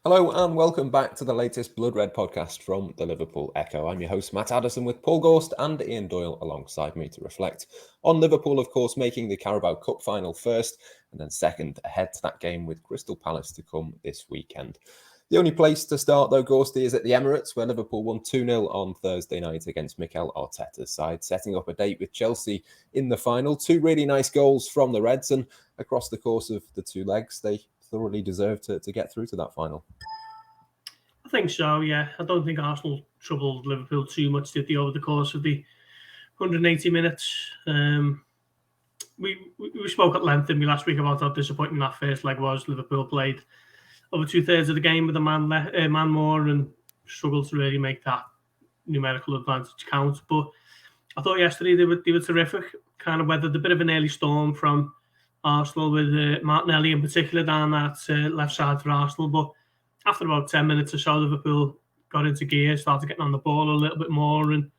Hello and welcome back to the latest Blood Red podcast from the Liverpool Echo. I'm your host Matt Addison with Paul Gorst and Ian Doyle alongside me to reflect on Liverpool, of course, making the Carabao Cup final first and then second ahead to that game with Crystal Palace to come this weekend. The only place to start, though, Gorsty, is at the Emirates, where Liverpool won 2-0 on Thursday night against Mikel Arteta's side, setting up a date with Chelsea in the final. Two really nice goals from the Reds, and across the course of the two legs, they thoroughly deserve to get through to that final. I think so, yeah. I don't think Arsenal troubled Liverpool too much, did they, over the course of the 180 minutes. We spoke at length in me last week about how disappointing that first leg was. Liverpool played over 2/3 of the game with a man more and struggled to really make that numerical advantage count. But I thought yesterday they were terrific. Kind of weathered a bit of an early storm from Arsenal with Martinelli in particular down that left side for Arsenal. But after about 10 minutes or so, Liverpool got into gear, started getting on the ball a little bit more and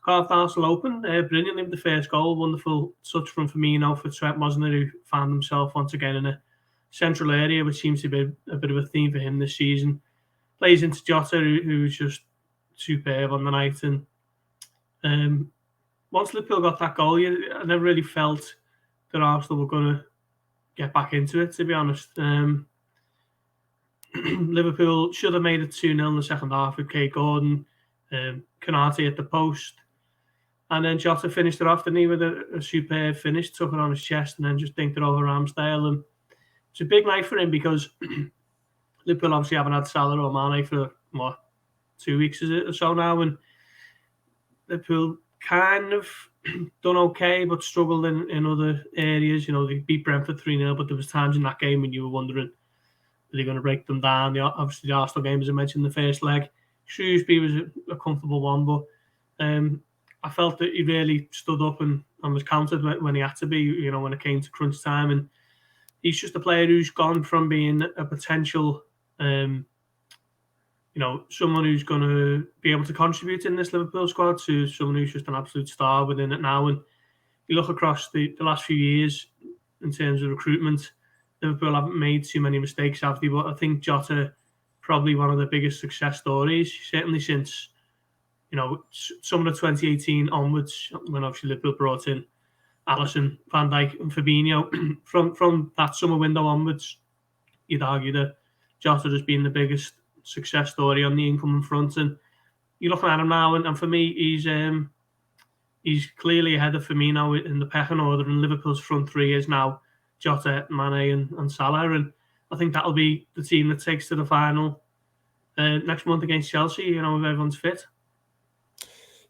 carved Arsenal open brilliantly with the first goal. Wonderful touch from Firmino for Trent, wasn't it, who found himself once again in a central area, which seems to be a bit of a theme for him this season. Plays into Jota, who's just superb on the night. And once Liverpool got that goal, I never really felt that Arsenal were going to get back into it, to be honest. Liverpool should have made it 2-0 in the second half with Kate Gordon, Konate at the post. And then Jota finished it off, didn't he, with a superb finish, took it on his chest and then just dinked it over Ramsdale. And it's a big night for him because Liverpool obviously haven't had Salah or Mane for, 2 weeks is it or so now. And Liverpool kind of done okay, but struggled in other areas. You know, they beat Brentford 3-0, but there was times in that game when you were wondering, are they going to break them down? Obviously, the Arsenal game, as I mentioned, the first leg. Shrewsbury was a comfortable one, but I felt that he really stood up and was counted when he had to be, you know, when it came to crunch time. And he's just a player who's gone from being a potential, someone who's going to be able to contribute in this Liverpool squad to someone who's just an absolute star within it now. And you look across the last few years in terms of recruitment, Liverpool haven't made too many mistakes, have they? But I think Jota probably one of the biggest success stories, certainly since, summer of 2018 onwards, when obviously Liverpool brought in Alisson, Van Dijk and Fabinho. From that summer window onwards, you'd argue that Jota has been the biggest success story on the incoming front. And you're looking at him now, and for me, he's clearly ahead of Firmino in the pecking order, and Liverpool's front three is now Jota, Mane and Salah. And I think that'll be the team that takes to the final next month against Chelsea, if everyone's fit.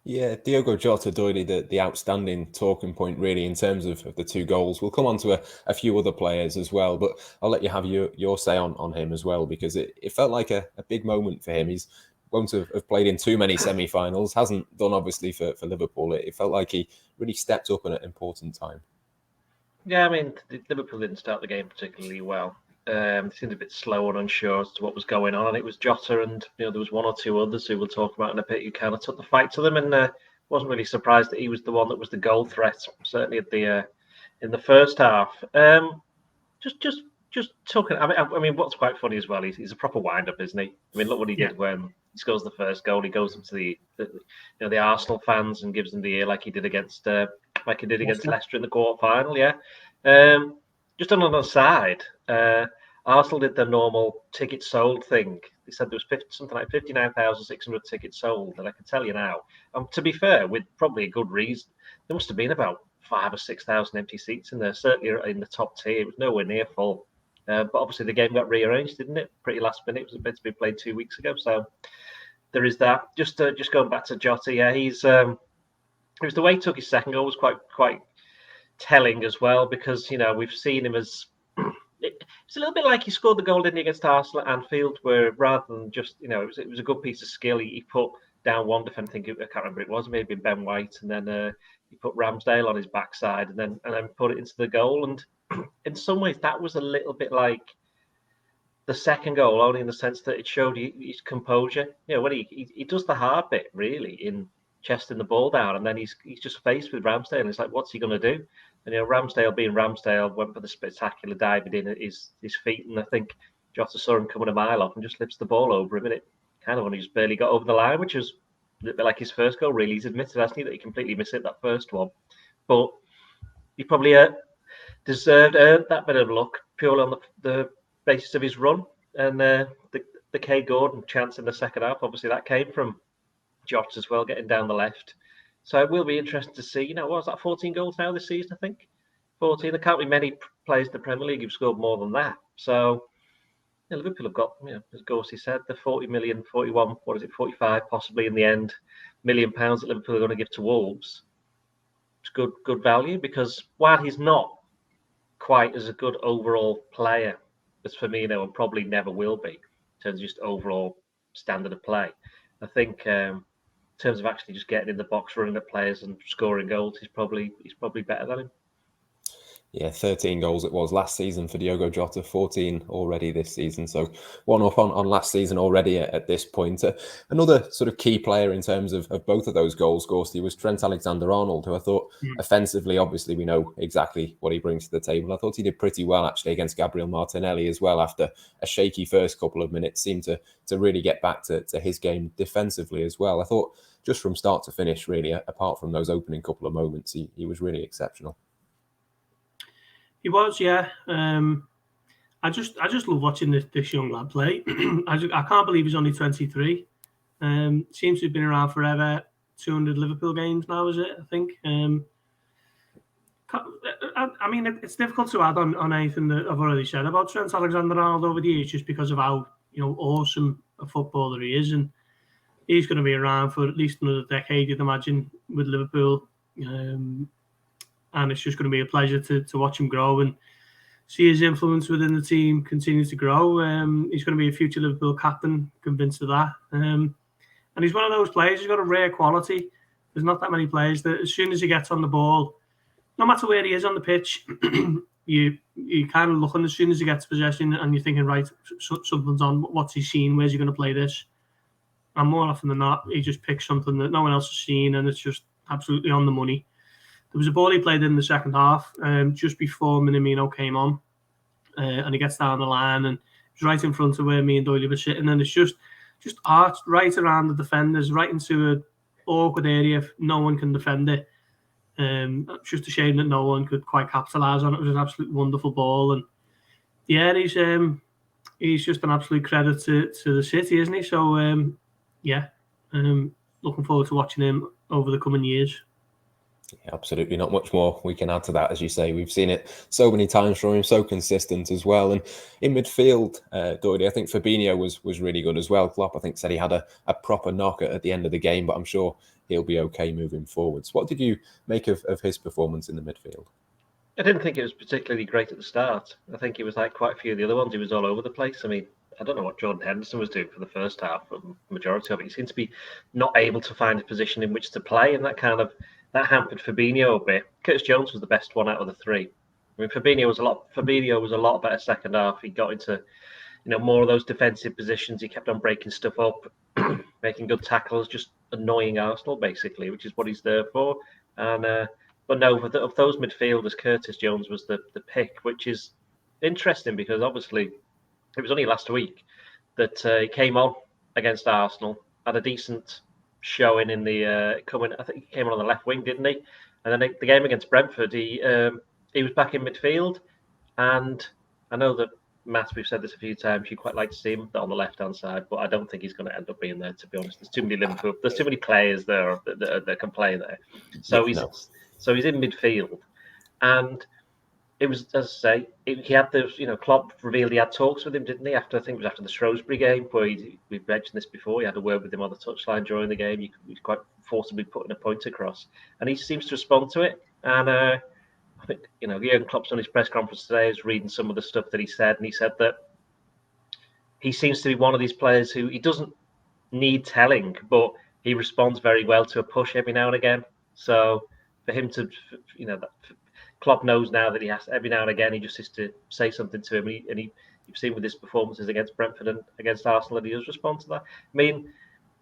Yeah, Diogo Jota, Doyle, the outstanding talking point really in terms of the two goals. We'll come on to a few other players as well, but I'll let you have your say on him as well, because it felt like a big moment for him. He's won't have played in too many semi-finals, hasn't done obviously for Liverpool. It felt like he really stepped up at an important time. Yeah, I mean, Liverpool didn't start the game particularly well. They seemed a bit slow and unsure as to what was going on, and it was Jota and there was one or two others who we'll talk about in a bit who kind of took the fight to them, and wasn't really surprised that he was the one that was the goal threat, certainly at the in the first half. Just talking. I mean, what's quite funny as well, he's a proper wind-up, isn't he? I mean, look what he did when he scores the first goal. He goes up to the Arsenal fans and gives them the ear like he did against Leicester in the quarter final. Yeah. Just on another side, Arsenal did their normal ticket sold thing. They said there was something like 59,600 tickets sold, and I can tell you now, to be fair, with probably a good reason, there must have been about 5,000 or 6,000 empty seats in there, certainly in the top tier. It was nowhere near full. But obviously the game got rearranged, didn't it? Pretty last minute. It was meant to be played 2 weeks ago, so there is that. Just going back to Jota, yeah, it was the way he took his second goal was quite telling as well, because we've seen him as it's a little bit like he scored the goal, didn't he, against Arsenal at Anfield, where rather than just it was a good piece of skill. He put down one defender, I can't remember it was, maybe Ben White, and then he put Ramsdale on his backside and then put it into the goal. And in some ways that was a little bit like the second goal, only in the sense that it showed his composure. When he does the hard bit really in chesting the ball down, and then he's just faced with Ramsdale, and it's like, what's he going to do? And Ramsdale being Ramsdale went for the spectacular diving in at his feet, and I think Jota saw him coming a mile off and just lifts the ball over him, and it kind of only just barely got over the line, which was a bit like his first goal, really. He's admitted, hasn't he, that he completely missed it, that first one. But he probably earned that bit of luck purely on the basis of his run. And the Kay Gordon chance in the second half, obviously that came from Jota as well, getting down the left. So it will be interesting to see, what was that, 14 goals now this season, I think? 14. There can't be many players in the Premier League who've scored more than that. So Liverpool have got, as Gorst said, the 40 million, 41, 45 possibly in the end, £1 million that Liverpool are going to give to Wolves. It's good value, because while he's not quite as a good overall player as Firmino, and probably never will be, in terms of just overall standard of play, I think in terms of actually just getting in the box, running at players and scoring goals, he's probably better than him. Yeah, 13 goals it was last season for Diogo Jota, 14 already this season. So one up on last season already at this point. Another sort of key player in terms of both of those goals, Gorsty, was Trent Alexander-Arnold, who I thought offensively, obviously we know exactly what he brings to the table. I thought he did pretty well actually against Gabrielle Martinelli as well. After a shaky first couple of minutes, seemed to really get back to his game defensively as well. I thought just from start to finish, really, apart from those opening couple of moments, he was really exceptional. He was, yeah. I just love watching this young lad play. I can't believe he's only 23. Seems to have been around forever. 200 Liverpool games now, is it? I think. I mean, it's difficult to add on anything that I've already said about Trent Alexander-Arnold over the years, just because of how awesome a footballer he is, and he's going to be around for at least another decade, you'd imagine, with Liverpool. And it's just going to be a pleasure to watch him grow and see his influence within the team continue to grow. He's going to be a future Liverpool captain, convinced of that. And he's one of those players, he's got a rare quality. There's not that many players that as soon as he gets on the ball, no matter where he is on the pitch, you kind of looking as soon as he gets possession and you're thinking, right, something's on, what's he seen, where's he going to play this? And more often than not, he just picks something that no one else has seen and it's just absolutely on the money. There was a ball he played in the second half, just before Minamino came on, and he gets down the line and it's right in front of where me and Doyle were sitting, and it's just arched right around the defenders, right into an awkward area. No one can defend it. It's just a shame that no one could quite capitalise on it. It was an absolute wonderful ball, and yeah, he's just an absolute credit to the city, isn't he? So looking forward to watching him over the coming years. Yeah, absolutely, not much more we can add to that. As you say, we've seen it so many times from him, so consistent as well. And in midfield, Doyle, I think Fabinho was really good as well. Klopp, I think, said he had a proper knock at the end of the game, but I'm sure he'll be okay moving forwards. What did you make of his performance in the midfield? I didn't think it was particularly great at the start. I think it was like quite a few of the other ones. He was all over the place. I mean, I don't know what Jordan Henderson was doing for the first half, but the majority of it. He seemed to be not able to find a position in which to play, and that hampered Fabinho a bit. Curtis Jones was the best one out of the three. I mean, Fabinho was a lot better second half. He got into, more of those defensive positions. He kept on breaking stuff up, making good tackles, just annoying Arsenal basically, which is what he's there for. And but no, of those midfielders, Curtis Jones was the pick, which is interesting because obviously it was only last week that he came on against Arsenal, had a decent showing in the I think he came on the left wing, didn't he? And then the game against Brentford, he was back in midfield, and I know that Matt, we've said this a few times, you quite like to see him on the left hand side, but I don't think he's going to end up being there, to be honest. There's too many players there that can play there. So he's in midfield, and it was, as I say, he had Klopp revealed he had talks with him, didn't he? I think it was after the Shrewsbury game, where we've mentioned this before. He had a word with him on the touchline during the game. He was quite forcibly putting a point across, and he seems to respond to it. And I think Jurgen Klopp's on his press conference today is reading some of the stuff that he said, and he said that he seems to be one of these players who he doesn't need telling, but he responds very well to a push every now and again. So for him to, Klopp knows now that he has every now and again. He just has to say something to him, and you've seen with his performances against Brentford and against Arsenal that he does respond to that. I mean,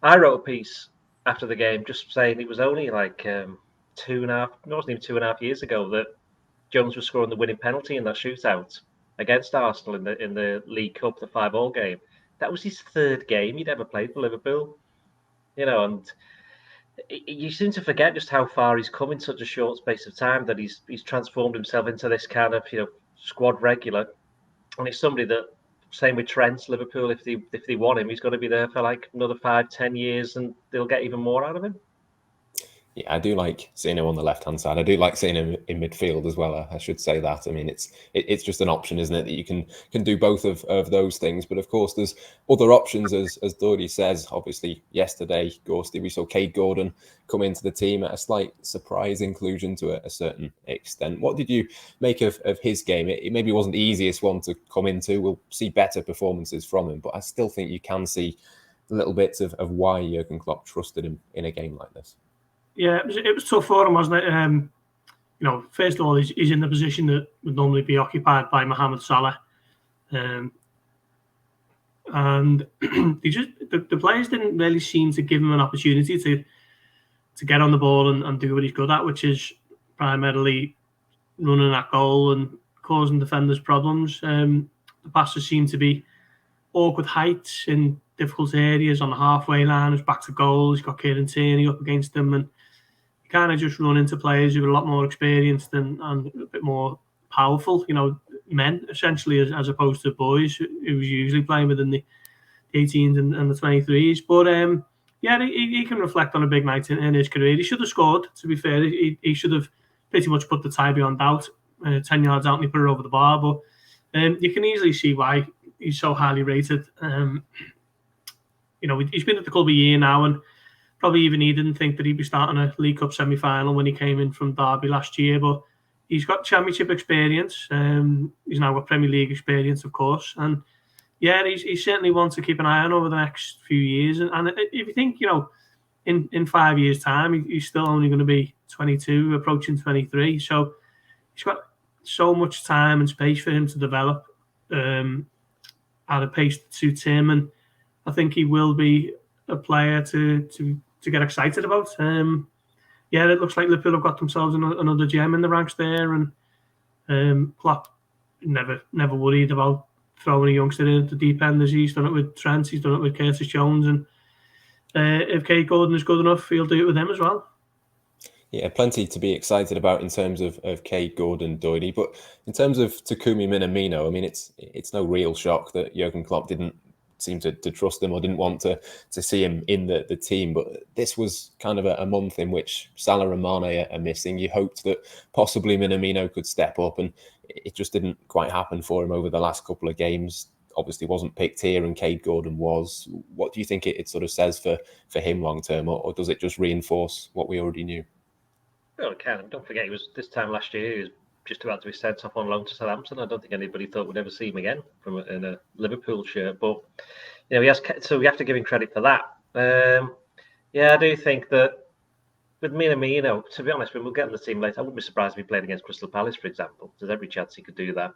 I wrote a piece after the game just saying it was only like 2.5 years ago that Jones was scoring the winning penalty in that shootout against Arsenal in the League Cup, the 5-5 game. That was his third game he'd ever played for Liverpool. And you seem to forget just how far he's come in such a short space of time, that he's transformed himself into this kind of squad regular, and it's somebody that, same with Trent, Liverpool, if they want him, he's going to be there for like another 5-10 years, and they'll get even more out of him. Yeah, I do like seeing him on the left-hand side. I do like seeing him in midfield as well. I should say that. I mean, it's just an option, isn't it, that you can do both of those things. But of course, there's other options, as Doyle says. Obviously, yesterday, Gorst, we saw Cade Gordon come into the team at a slight surprise inclusion to a certain extent. What did you make of his game? It maybe wasn't the easiest one to come into. We'll see better performances from him, but I still think you can see little bits of why Jurgen Klopp trusted him in a game like this. Yeah, it was tough for him, wasn't it? First of all, he's in the position that would normally be occupied by Mohamed Salah, and the players didn't really seem to give him an opportunity to get on the ball and do what he's good at, which is primarily running at goal and causing defenders problems. The passes seem to be awkward heights in difficult areas on the halfway line. It's back to goal. He's got Kieran Tierney up against him, and kind of just run into players who are a lot more experienced and a bit more powerful, men essentially, as opposed to boys who was usually playing within the 18s and the 23s. But he can reflect on a big night in his career. He should have scored, to be fair. He should have pretty much put the tie beyond doubt, 10 yards out, and he put it over the bar. But you can easily see why he's so highly rated. He's been at the club a year now, and probably even he didn't think that he'd be starting a League Cup semi-final when he came in from Derby last year. But he's got Championship experience. He's now got Premier League experience, of course. And yeah, he certainly wants to keep an eye on over the next few years. And if you think, in 5 years' time, he's still only going to be 22, approaching 23. So he's got so much time and space for him to develop at a pace that suits him. And I think he will be a player to get excited about. It looks like Liverpool have got themselves another gem in the ranks there, and Klopp never worried about throwing a youngster in at the deep end, as he's done it with Trent, he's done it with Curtis Jones, and if Cade Gordon is good enough, he'll do it with him as well. Yeah, plenty to be excited about in terms of Cade Gordon, Doyle. But in terms of Takumi Minamino, I mean, it's no real shock that Jurgen Klopp didn't seem to trust him or didn't want to see him in the team. But this was kind of a month in which Salah and Mane are missing. You hoped that possibly Minamino could step up, and it just didn't quite happen for him over the last couple of games. Obviously wasn't picked here, and Cade Gordon was. What do you think it sort of says for him long term, or does it just reinforce what we already knew? Well, it can. Don't forget, he was this time last year. He was just about to be sent off on loan to Southampton. I don't think anybody thought we'd ever see him again in a Liverpool shirt. But he has. So we have to give him credit for that. I do think that with Minamino, to be honest, when we'll get in the team later, I wouldn't be surprised if he played against Crystal Palace, for example. There's every chance he could do that.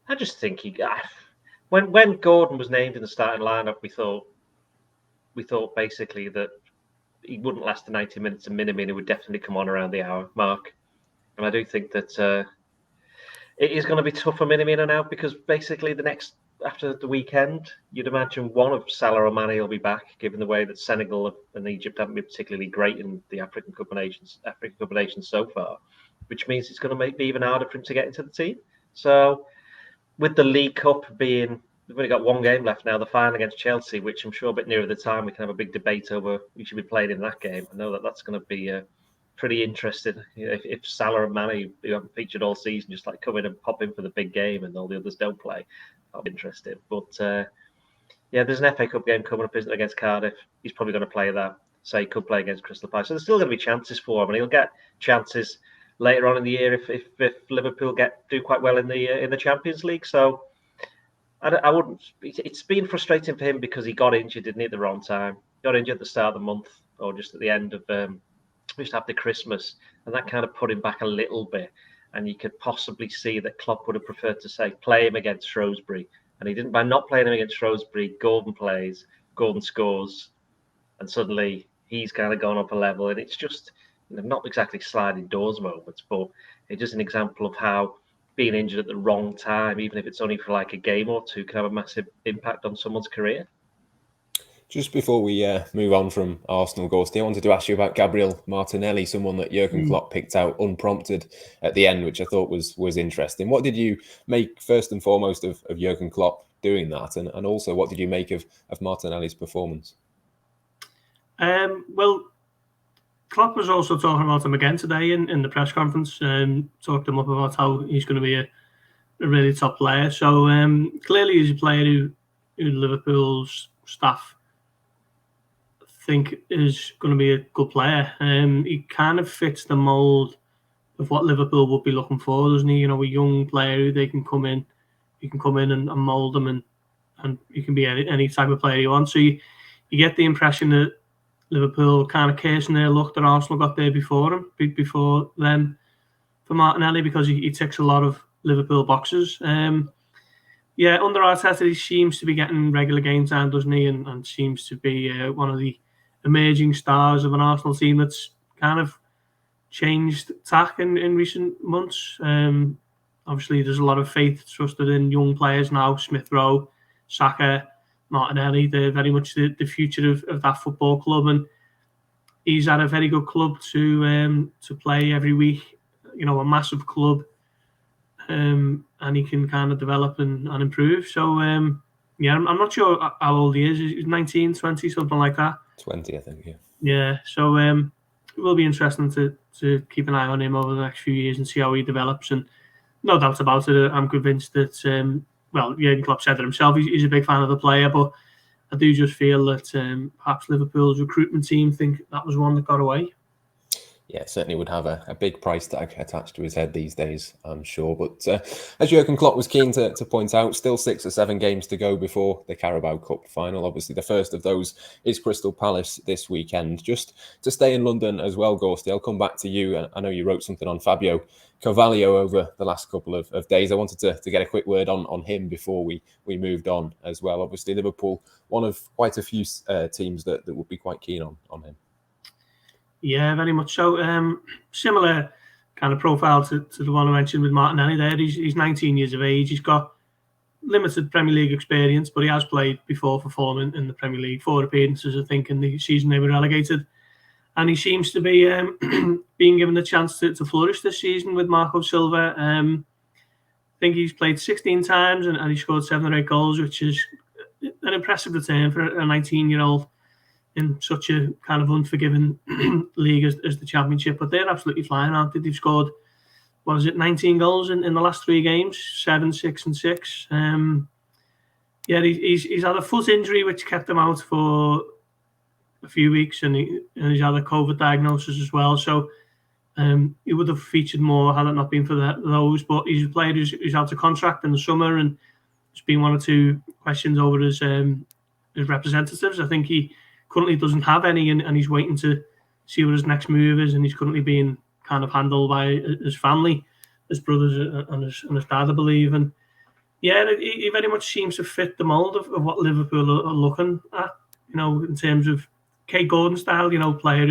I just think when Gordon was named in the starting lineup, we thought basically that he wouldn't last the 90 minutes, and Minamino would definitely come on around the hour mark. And I do think that it is going to be tough for Minamino now, because basically after the weekend, you'd imagine one of Salah or Mane will be back, given the way that Senegal and Egypt haven't been particularly great in the African Cup of Nations so far, which means it's going to be even harder for him to get into the team. So with the League Cup we've only got one game left now, the final against Chelsea, which I'm sure a bit nearer the time we can have a big debate over who should be playing in that game. I know that's going to be pretty interesting. If Salah and Mane, who haven't featured all season, just come in and pop in for the big game and all the others don't play, that'll be interesting. But there's an FA Cup game coming up, isn't it, against Cardiff? He's probably going to play that. So he could play against Crystal Palace. So there's still going to be chances for him, and he'll get chances later on in the year if Liverpool do quite well in the Champions League. So I wouldn't. It's been frustrating for him because he got injured, didn't he, at the wrong time? Got injured at the start of the month, or just at the end of just after Christmas, and that kind of put him back a little bit. And you could possibly see that Klopp would have preferred to say play him against Shrewsbury, and he didn't. By not playing him against Shrewsbury, Gordon plays, Gordon scores, and suddenly he's kind of gone up a level. And it's just not exactly sliding doors moments, but it's just an example of how being injured at the wrong time, even if it's only for like a game or two, can have a massive impact on someone's career. Just before we move on from Arsenal, Gorst, I wanted to ask you about Gabrielle Martinelli, someone that Jurgen Klopp picked out unprompted at the end, which I thought was interesting. What did you make first and foremost of Jurgen Klopp doing that, and also what did you make of Martinelli's performance? Well, Klopp was also talking about him again today in the press conference, talked him up about how he's going to be a really top player. So clearly he's a player who Liverpool's staff think is going to be a good player. He kind of fits the mould of what Liverpool would be looking for, doesn't he? A young player who they can come in, and mould them, and he can be any type of player you want. So you get the impression that Liverpool kind of cursing their luck that Arsenal got there before them for Martinelli, because he ticks a lot of Liverpool boxes. Under Arteta, he seems to be getting regular game time, doesn't he? And seems to be one of the emerging stars of an Arsenal team that's kind of changed tack in recent months. Obviously, there's a lot of faith trusted in young players now. Smith Rowe, Saka, Martinelli, they're very much the future of that football club, and he's at a very good club to play every week. A massive club, and he can kind of develop and improve. So I'm not sure how old he is. He's 19, 20, something like that. 20, I think. Yeah. So it will be interesting to keep an eye on him over the next few years and see how he develops. And no doubt about it, I'm convinced that Jurgen Klopp said it himself. He's a big fan of the player, but I do just feel that perhaps Liverpool's recruitment team think that was one that got away. Yeah, certainly would have a big price tag attached to his head these days, I'm sure. But as Jurgen Klopp was keen to point out, still 6 or 7 games to go before the Carabao Cup final. Obviously, the first of those is Crystal Palace this weekend. Just to stay in London as well, Gorsty, I'll come back to you. I know you wrote something on Fabio Carvalho over the last couple of days. I wanted to get a quick word on him before we moved on as well. Obviously, Liverpool, one of quite a few teams that would be quite keen on him. Yeah, very much so. Similar kind of profile to the one I mentioned with Martinelli there. He's 19 years of age. He's got limited Premier League experience, but he has played before for Fulham in the Premier League. 4 appearances, I think, in the season they were relegated. And he seems to be being given the chance to flourish this season with Marco Silva. I think he's played 16 times and he scored 7 or 8 goals, which is an impressive return for a 19-year-old in such a kind of unforgiving league as the Championship. But they're absolutely flying, aren't they? They've scored, 19 goals in the last 3 games, 7, 6 and 6. He's had a foot injury which kept him out for a few weeks, and he's had a COVID diagnosis as well. So he would have featured more had it not been for those. But he's a player who's out of contract in the summer, and there's been 1 or 2 questions over his representatives. I think he currently doesn't have any, and he's waiting to see what his next move is, and he's currently being kind of handled by his family, his brothers and his dad, I believe. And yeah, he very much seems to fit the mould of what Liverpool are looking at, in terms of Kate Gordon style, young player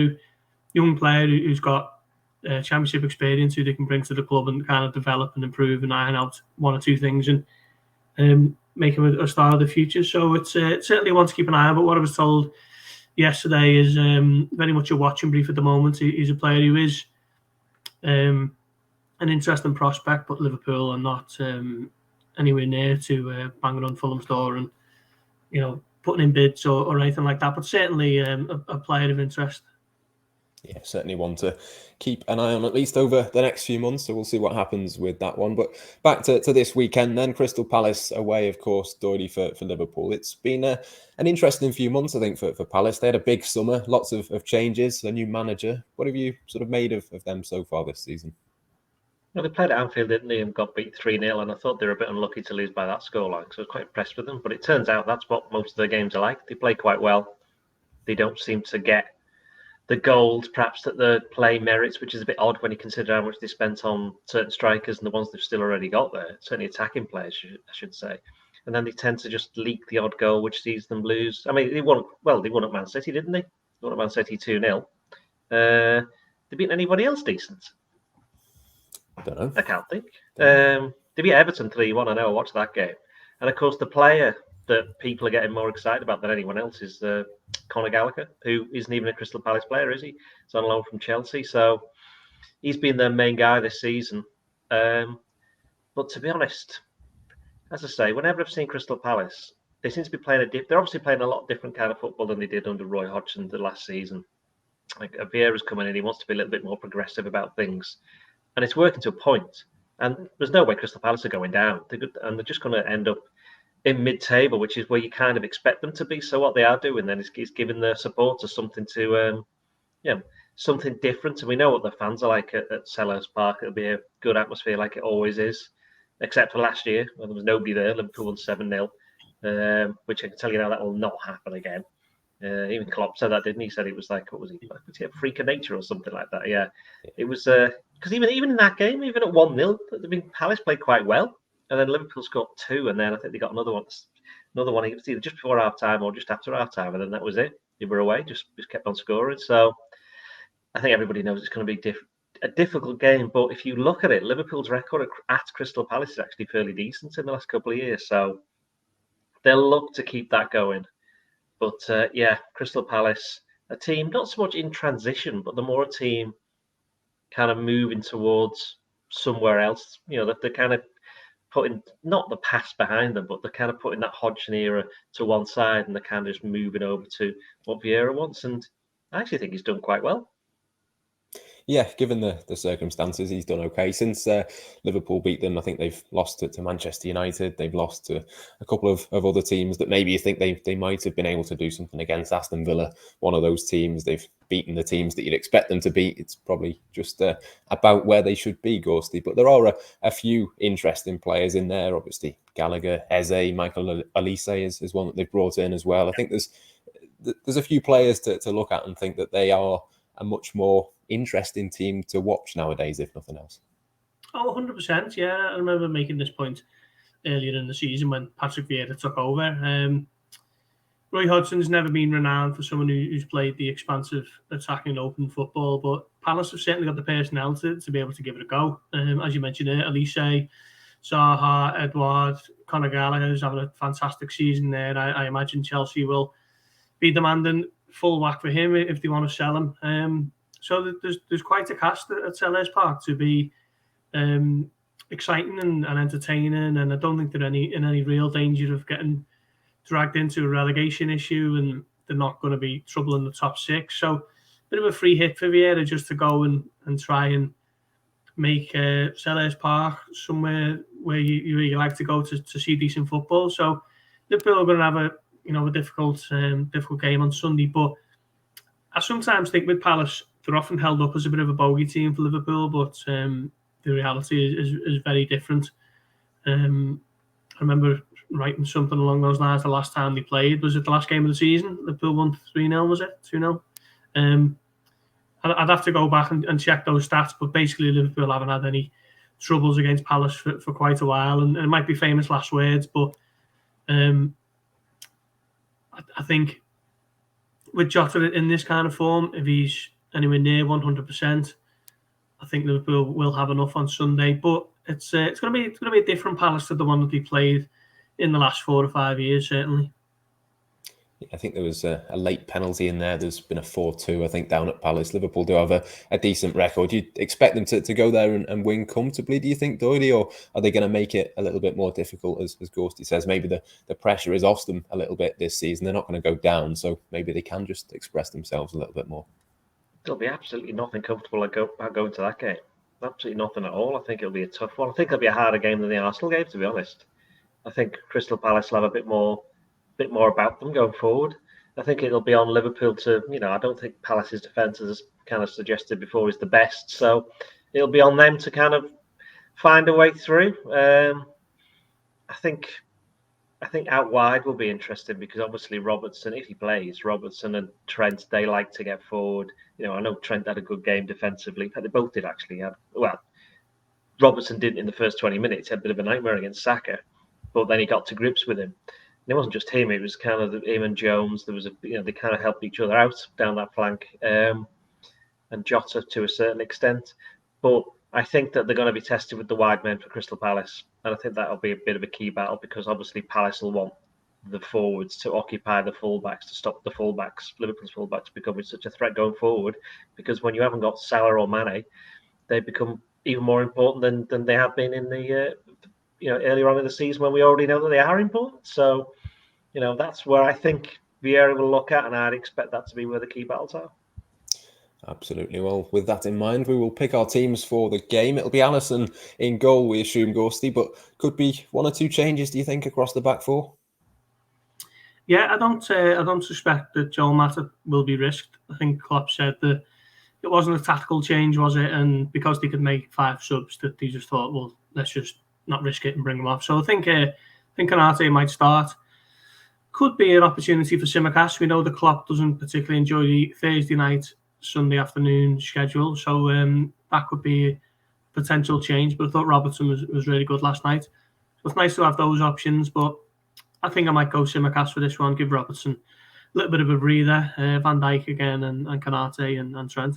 who's got Championship experience, who they can bring to the club and kind of develop and improve and iron out 1 or 2 things and make him a star of the future. So it's certainly one to keep an eye on. But what I was told yesterday is very much a watching brief at the moment. He's a player who is an interesting prospect, but Liverpool are not anywhere near to banging on Fulham's door and putting in bids or anything like that. But certainly a player of interest. Yeah, certainly one to keep an eye on, at least over the next few months. So we'll see what happens with that one. But back to this weekend then, Crystal Palace away, of course, Doyle for Liverpool. It's been an interesting few months, I think, for Palace. They had a big summer, lots of changes, a new manager. What have you sort of made of them so far this season? Well, they played at Anfield, didn't they, and got beat 3-0, and I thought they were a bit unlucky to lose by that scoreline, so I was quite impressed with them. But it turns out that's what most of their games are like. They play quite well. They don't seem to get the goals, perhaps, that the play merits, which is a bit odd when you consider how much they spent on certain strikers and the ones they've still already got there, certainly attacking players, I should say. And then they tend to just leak the odd goal, which sees them lose. I mean, they won at Man City, didn't they? They won at Man City 2-0. They beat anybody else decent? I don't know. I can't think. They beat Everton 3-1. I know, I watched that game. And of course, the player that people are getting more excited about than anyone else is Conor Gallagher, who isn't even a Crystal Palace player, is he? He's on loan from Chelsea. So he's been their main guy this season. But to be honest, as I say, whenever I've seen Crystal Palace, they seem to be playing they're obviously playing a lot different kind of football than they did under Roy Hodgson the last season. Like Vieira's coming in, he wants to be a little bit more progressive about things, and it's working to a point. And there's no way Crystal Palace are going down. They're just going to end up in mid-table, which is where you kind of expect them to be. So what they are doing then is giving their supporters something to, something different. And we know what the fans are like at Selhurst Park. It'll be a good atmosphere like it always is, except for last year when there was nobody there. Liverpool won 7-0, which I can tell you now that will not happen again. Even Klopp said that, didn't he? He said it was like, what was he? Was he a freak of nature or something like that? Yeah. It was because even in that game, even at 1-0, I mean, Palace played quite well, and then Liverpool scored 2, and then I think they got another one. It was either just before half time or just after half time, and then that was it. They were away, just kept on scoring. So I think everybody knows it's going to be a difficult game. But if you look at it, Liverpool's record at Crystal Palace is actually fairly decent in the last couple of years. So they'll look to keep that going. But Crystal Palace, a team not so much in transition, but the more a team kind of moving towards somewhere else. You know, they're kind of putting not the past behind them, but they're kind of putting that Hodgson era to one side, and they're kind of just moving over to what Vieira wants. And I actually think he's done quite well. Yeah, given the circumstances, he's done okay. Since Liverpool beat them, I think they've lost to Manchester United. They've lost to a couple of other teams that maybe you think they might have been able to do something against. Aston Villa, one of those teams. They've beaten the teams that you'd expect them to beat. It's probably just about where they should be, Gorsty. But there are a few interesting players in there. Obviously, Gallagher, Eze, Michael Elise is one that they've brought in as well. I think there's a few players to look at and think that they are a much more interesting team to watch nowadays, if nothing else. Oh, 100%. Yeah, I remember making this point earlier in the season when Patrick Vieira took over. Roy Hodgson's never been renowned for someone who's played the expansive attacking open football, but Palace have certainly got the personnel to be able to give it a go. As you mentioned, Elise, Zaha, Edouard, Conor Gallagher is having a fantastic season there. I imagine Chelsea will be demanding full whack for him if they want to sell him. So there's quite a cast at Selhurst Park to be exciting and entertaining, and I don't think they're in any real danger of getting dragged into a relegation issue, and they're not going to be trouble in the top 6. So a bit of a free hit for Vieira just to go and try and make Selhurst Park somewhere where you like to go to see decent football. So Liverpool are going to have a difficult game on Sunday, but I sometimes think with Palace, they're often held up as a bit of a bogey team for Liverpool, but the reality is very different. I remember writing something along those lines the last time they played. Was it the last game of the season? Liverpool won 3-0, was it? 2-0? I'd have to go back and check those stats, but basically Liverpool haven't had any troubles against Palace for quite a while, and it might be famous last words, but I think with Jota in this kind of form, if he's anywhere near 100%, I think Liverpool will have enough on Sunday. But it's going to be a different Palace to the one that they played in the last 4 or 5 years, certainly. I think there was a late penalty in there. There's been a 4-2, I think, down at Palace. Liverpool do have a decent record. Do you expect them to go there and win comfortably, do you think, Doyle? Or are they going to make it a little bit more difficult, as Gorsty says? Maybe the pressure is off them a little bit this season. They're not going to go down, so maybe they can just express themselves a little bit more. There'll be absolutely nothing comfortable about going to that game. Absolutely nothing at all. I think it'll be a tough one. I think it'll be a harder game than the Arsenal game, to be honest. I think Crystal Palace will have a bit more about them going forward. I think it'll be on Liverpool to, I don't think Palace's defence, as kind of suggested before, is the best. So it'll be on them to kind of find a way through. I think out wide will be interesting because obviously Robertson, if he plays, Robertson and Trent, they like to get forward. I know Trent had a good game defensively. They both did actually. Robertson didn't in the first 20 minutes. He had a bit of a nightmare against Saka, but then he got to grips with him. And it wasn't just him; it was kind of him and Jones. There was they kind of helped each other out down that flank, and Jota to a certain extent. But I think that they're going to be tested with the wide men for Crystal Palace, and I think that'll be a bit of a key battle because obviously Palace will want the forwards to occupy the fullbacks to stop the fullbacks, Liverpool's fullbacks, becoming such a threat going forward. Because when you haven't got Salah or Mane, they become even more important than they have been in the earlier on in the season when we already know that they are important. So that's where I think Vieira will look at, and I'd expect that to be where the key battles are. Absolutely. Well, with that in mind, we will pick our teams for the game. It'll be Alisson in goal, we assume, Gorsty, but could be one or two changes, do you think, across the back four? Yeah, I don't suspect that Joel Matip will be risked. I think Klopp said that it wasn't a tactical change, was it? And because they could make 5 subs, that they just thought, well, let's just not risk it and bring them off. So I think Konate might start. Could be an opportunity for Tsimikas. We know the Klopp doesn't particularly enjoy the Thursday night, Sunday afternoon schedule, so that could be a potential change. But I thought Robertson was really good last night. So it's nice to have those options, but I think I might go Tsimikas for this one, give Robertson a little bit of a breather, Van Dijk again, and Konate and Trent.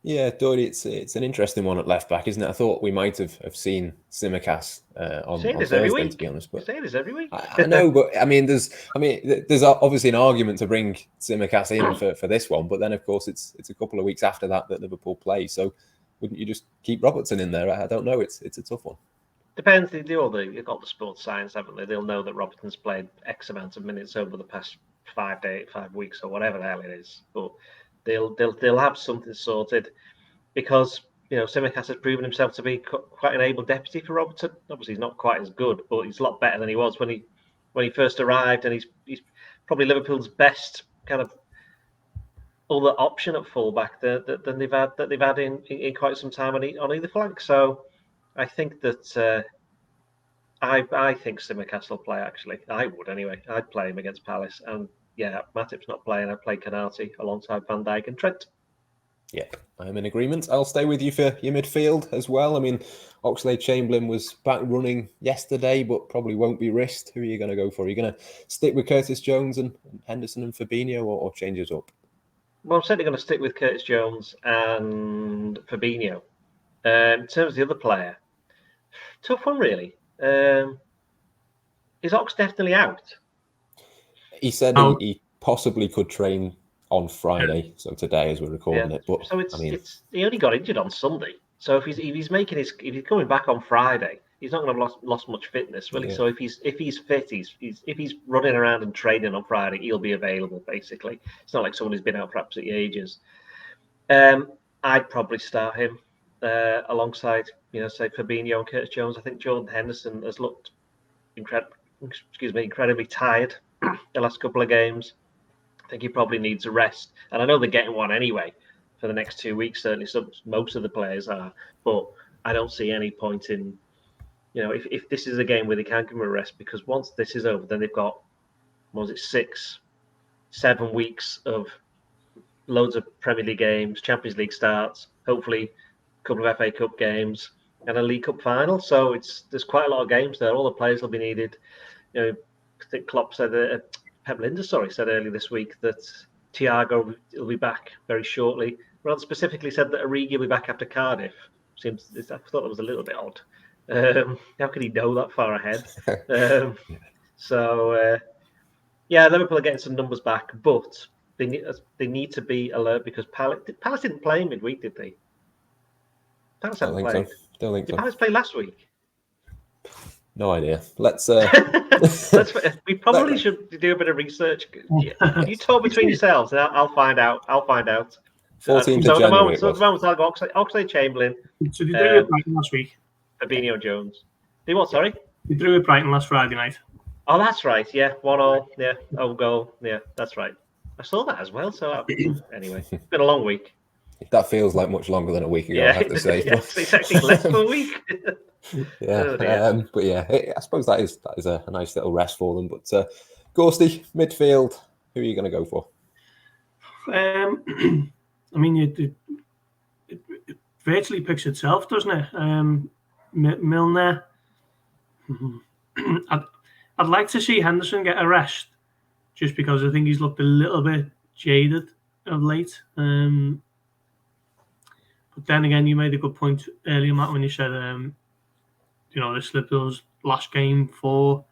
Yeah, Doyle, it's an interesting one at left back, isn't it? I thought we might have seen Tsimikas on Thursday, to be honest. But you say this every week. I know, but there's obviously an argument to bring Tsimikas in for this one, but then of course it's a couple of weeks after that Liverpool play. So wouldn't you just keep Robertson in there? I don't know. It's a tough one. Depends. You've got the sports science, haven't they? They'll know that Robertson's played X amount of minutes over the past 5 weeks or whatever the hell it is, but they'll have something sorted because Tsimikas has proven himself to be quite an able deputy for Robertson. Obviously, he's not quite as good, but he's a lot better than he was when he first arrived, and he's probably Liverpool's best kind of other option at fullback that they've had in quite some time on either flank. So I think that I think Tsimikas will play. Actually, I would anyway. I'd play him against Palace, and yeah, Matip's not playing. I'd play Konate alongside Van Dijk and Trent. Yeah, I'm in agreement. I'll stay with you for your midfield as well. Oxlade-Chamberlain was back running yesterday, but probably won't be risked. Who are you going to go for? Are you going to stick with Curtis Jones and Henderson and Fabinho, or change it up? Well, I'm certainly going to stick with Curtis Jones and Fabinho. In terms of the other player, tough one really. Is Ox definitely out? He said he possibly could train on Friday, so today as we're recording it. But so he only got injured on Sunday. So if he's coming back on Friday, he's not going to have lost much fitness, will he? Yeah. So if he's fit, if he's running around and training on Friday, he'll be available. Basically, it's not like someone who's been out for absolutely ages. I'd probably start him alongside, say Fabinho and Curtis Jones. I think Jordan Henderson has looked incredibly tired the last couple of games. I think he probably needs a rest, and I know they're getting one anyway for the next 2 weeks. Certainly, most of the players are, but I don't see any point in, if this is a game where they can give him a rest, because once this is over, then they've got 6-7 weeks of loads of Premier League games, Champions League starts, hopefully a couple of FA Cup games, and a League Cup final. So there's quite a lot of games there. All the players will be needed. I think Klopp said Pep Lijnders, said earlier this week that Thiago will be back very shortly. Rather specifically said that Origi will be back after Cardiff. I thought that was a little bit odd. How could he know that far ahead? Liverpool are getting some numbers back, but they need to be alert because Palace didn't play midweek, did they? Palace haven't played. Don't think so. Did Palace play last week? No idea. We probably should do a bit of research. You talk between yourselves, and I'll find out. 14th of January. At the moment, I'll go Oxlade-Chamberlain. So they drew with Brighton last week. Fabinho Jones. They what? Sorry. They drew with Brighton last Friday night. Oh, that's right. Yeah, 1-1. Yeah, goal. Yeah, that's right. I saw that as well. So anyway, it's been a long week. That feels like much longer than a week ago, I have to say. It's actually less than a week. I suppose that is a nice little rest for them. But Gorsty, midfield, who are you going to go for? It virtually picks itself, doesn't it? Milner. I'd like to see Henderson get a rest, just because I think he's looked a little bit jaded of late. But But then again, you made a good point earlier, Matt, when you said, this Liverpool's last game for,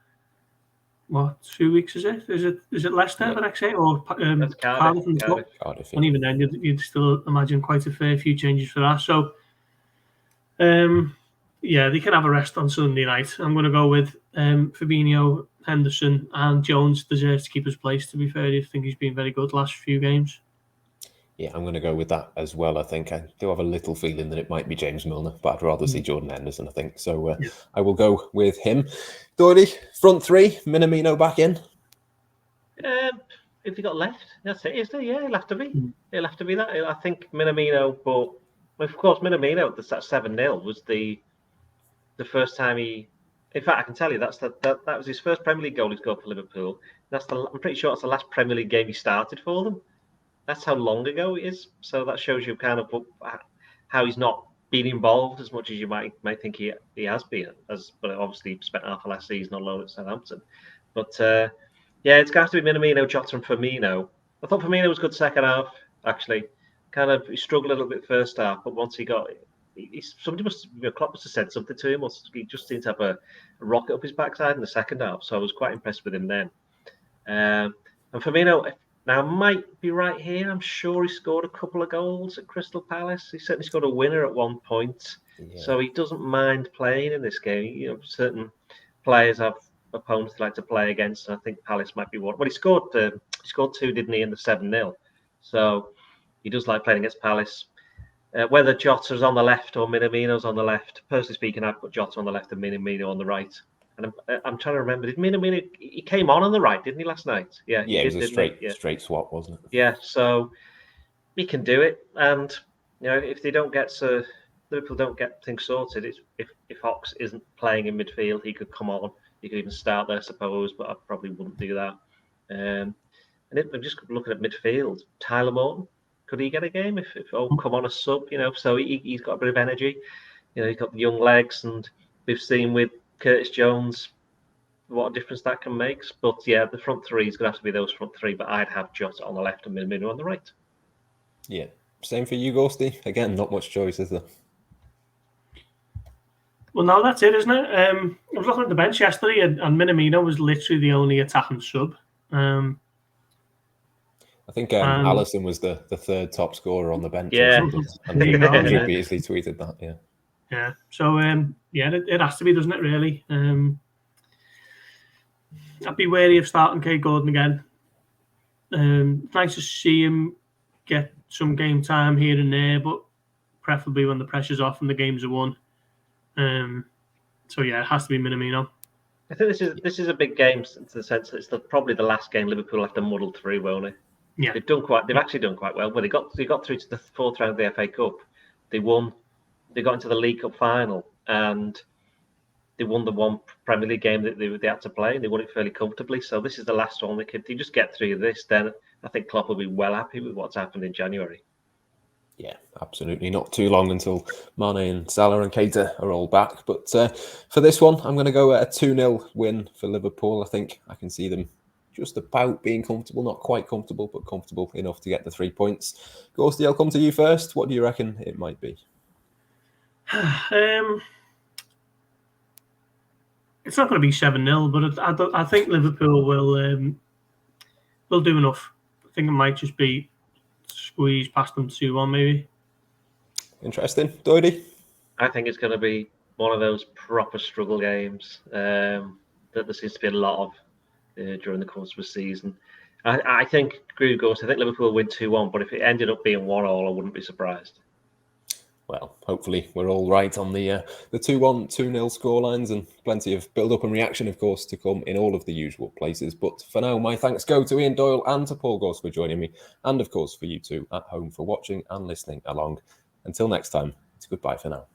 2 weeks, is it? Is it Leicester the next day, or That's Cardiff in the cup? Cardiff, And even then, you'd still imagine quite a fair few changes for that. So, they can have a rest on Sunday night. I'm going to go with Fabinho, Henderson, and Jones deserves to keep his place, to be fair. I think he's been very good the last few games. Yeah, I'm going to go with that as well. I think I do have a little feeling that it might be James Milner, but I'd rather see Jordan Henderson, I think. So I will go with him. Doyle, front three, Minamino back in. If he got left, that's it, isn't it? Yeah, he'll have to be. He'll have to be that. I think Minamino, but of course, Minamino, that 7-0 was the first time he. In fact, I can tell you that was his first Premier League goal he scored for Liverpool. I'm pretty sure it's the last Premier League game he started for them. That's how long ago it is. So that shows you kind of how he's not been involved as much as you might think he has been. But obviously he spent half of last season on loan at Southampton. But it's going to have to be Minamino, Jota, and Firmino. I thought Firmino was good second half. Actually, he struggled a little bit first half, but once he got, Klopp must have said something to him, or he just seemed to have a rocket up his backside in the second half. So I was quite impressed with him then. And Firmino. Now, might be right here. I'm sure he scored a couple of goals at Crystal Palace. He certainly scored a winner at one point. Yeah. So he doesn't mind playing in this game. Certain players have opponents they like to play against, and I think Palace might be one. Well, he scored 2, didn't he, in the 7-0. So he does like playing against Palace. Whether Jota's on the left or Minamino's on the left, personally speaking, I'd put Jota on the left and Minamino on the right. And I'm trying to remember, did Minamino, he came on the right, didn't he, last night? Yeah, it was a straight swap, wasn't it? Yeah, so he can do it. And, if they don't get Liverpool don't get things sorted, if Ox isn't playing in midfield, he could come on. He could even start there, I suppose, but I probably wouldn't do that. I'm just looking at midfield. Tyler Morton, could he get a game if come on a sub? So he's got a bit of energy. He's got the young legs, and we've seen with Curtis Jones what a difference that can make. But the front three is going to have to be those front three. But I'd have Jota on the left and Minamino on the right. Yeah, same for you, Gorsty. Again, not much choice, is there? Well, no, that's it, isn't it? I was looking at the bench yesterday, and Minamino was literally the only attacking sub. I think Alisson was the third top scorer on the bench. Yeah, Andrew Beasley tweeted that. Yeah. Yeah. So it has to be, doesn't it? Really. I'd be wary of starting Kate Gordon again. Nice to see him get some game time here and there, but preferably when the pressure's off and the games are won. It has to be Minamino. I think this is a big game in the sense that it's probably the last game Liverpool have to muddle through, won't it? Yeah, they've actually done quite well. Well, they got through to the fourth round of the FA Cup. They won. They got into the League Cup final, and they won the one Premier League game that they had to play, and they won it fairly comfortably. So this is the last one. If they just get through this, then I think Klopp will be well happy with what's happened in January. Yeah, absolutely. Not too long until Mane and Salah and Keita are all back. But for this one, I'm going to go at a 2-0 win for Liverpool. I think I can see them just about being comfortable, not quite comfortable, but comfortable enough to get the 3 points. Gorsty, I'll come to you first. What do you reckon it might be? It's not going to be 7-0, but I think Liverpool will do enough. I think it might just be squeeze past them 2-1 maybe. Interesting. Doyle? I think it's going to be one of those proper struggle games that there seems to be a lot of during the course of a season. I think Liverpool will win 2-1, but if it ended up being 1-1, I wouldn't be surprised. Well, hopefully we're all right on the 2-1, 2-0 scorelines, and plenty of build-up and reaction, of course, to come in all of the usual places. But for now, my thanks go to Ian Doyle and to Paul Gorst for joining me, and of course for you two at home for watching and listening along. Until next time, it's goodbye for now.